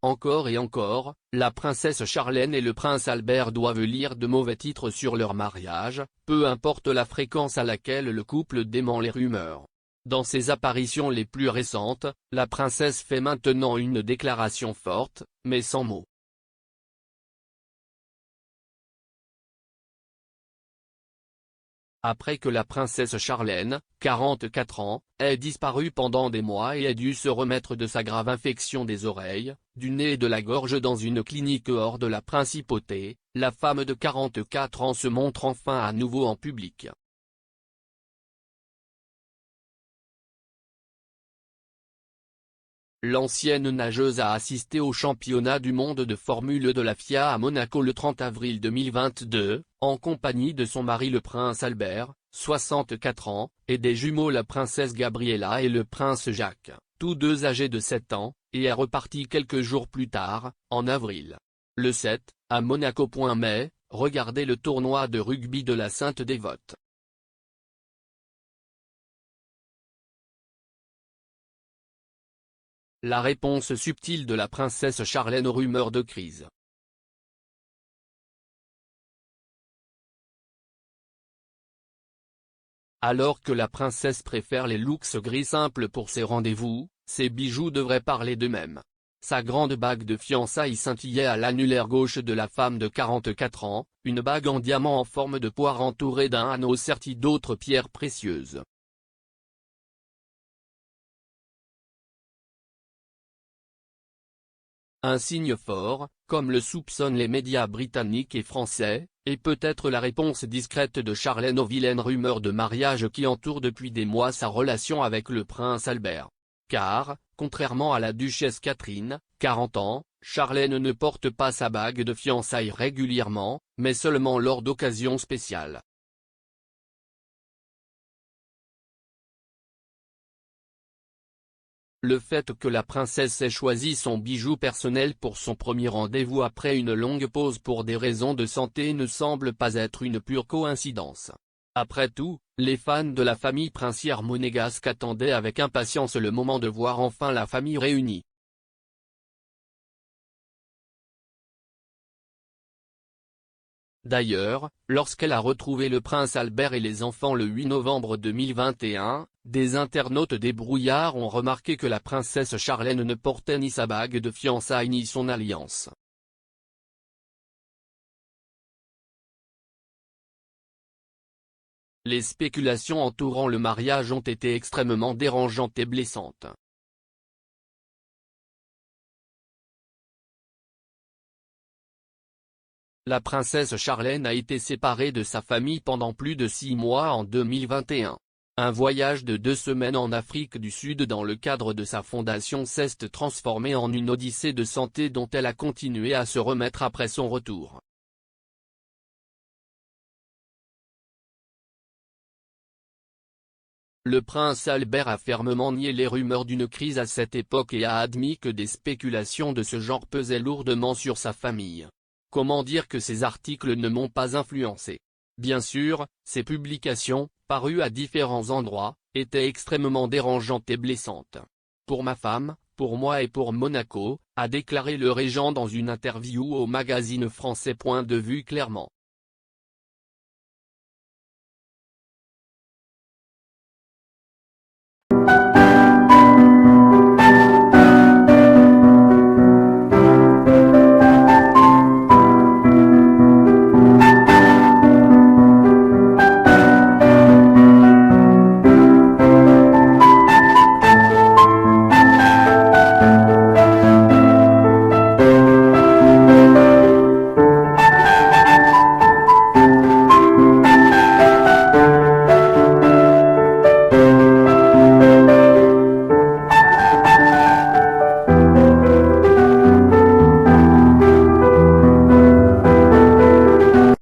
Encore et encore, la princesse Charlène et le prince Albert doivent lire de mauvais titres sur leur mariage, peu importe la fréquence à laquelle le couple dément les rumeurs. Dans ses apparitions les plus récentes, la princesse fait maintenant une déclaration forte, mais sans mots. Après que la princesse Charlène, 44 ans, ait disparu pendant des mois et ait dû se remettre de sa grave infection des oreilles, du nez et de la gorge dans une clinique hors de la principauté, la femme de 44 ans se montre enfin à nouveau en public. L'ancienne nageuse a assisté au championnat du monde de Formule de la FIA à Monaco le 30 avril 2022, en compagnie de son mari le prince Albert, 64 ans, et des jumeaux la princesse Gabriella et le prince Jacques, tous deux âgés de 7 ans, et est repartie quelques jours plus tard, en avril. Le 7, à Monaco. Mais, regardez le tournoi de rugby de la Sainte-Dévote. La réponse subtile de la princesse Charlène aux rumeurs de crise. Alors que la princesse préfère les looks gris simples pour ses rendez-vous, ses bijoux devraient parler d'eux-mêmes. Sa grande bague de fiançailles scintillait à l'annulaire gauche de la femme de 44 ans, une bague en diamant en forme de poire entourée d'un anneau serti d'autres pierres précieuses. Un signe fort, comme le soupçonnent les médias britanniques et français, et peut-être la réponse discrète de Charlène aux vilaines rumeurs de mariage qui entourent depuis des mois sa relation avec le prince Albert. Car, contrairement à la duchesse Catherine, 40 ans, Charlène ne porte pas sa bague de fiançailles régulièrement, mais seulement lors d'occasions spéciales. Le fait que la princesse ait choisi son bijou personnel pour son premier rendez-vous après une longue pause pour des raisons de santé ne semble pas être une pure coïncidence. Après tout, les fans de la famille princière monégasque attendaient avec impatience le moment de voir enfin la famille réunie. D'ailleurs, lorsqu'elle a retrouvé le prince Albert et les enfants le 8 novembre 2021, des internautes débrouillards ont remarqué que la princesse Charlène ne portait ni sa bague de fiançailles ni son alliance. Les spéculations entourant le mariage ont été extrêmement dérangeantes et blessantes. La princesse Charlène a été séparée de sa famille pendant plus de 6 mois en 2021. Un voyage de 2 semaines en Afrique du Sud dans le cadre de sa fondation s'est transformé en une odyssée de santé dont elle a continué à se remettre après son retour. Le prince Albert a fermement nié les rumeurs d'une crise à cette époque et a admis que des spéculations de ce genre pesaient lourdement sur sa famille. Comment dire que ces articles ne m'ont pas influencé? Bien sûr, ces publications, parues à différents endroits, étaient extrêmement dérangeantes et blessantes. Pour ma femme, pour moi et pour Monaco, a déclaré le régent dans une interview au magazine français. Point de vue clairement.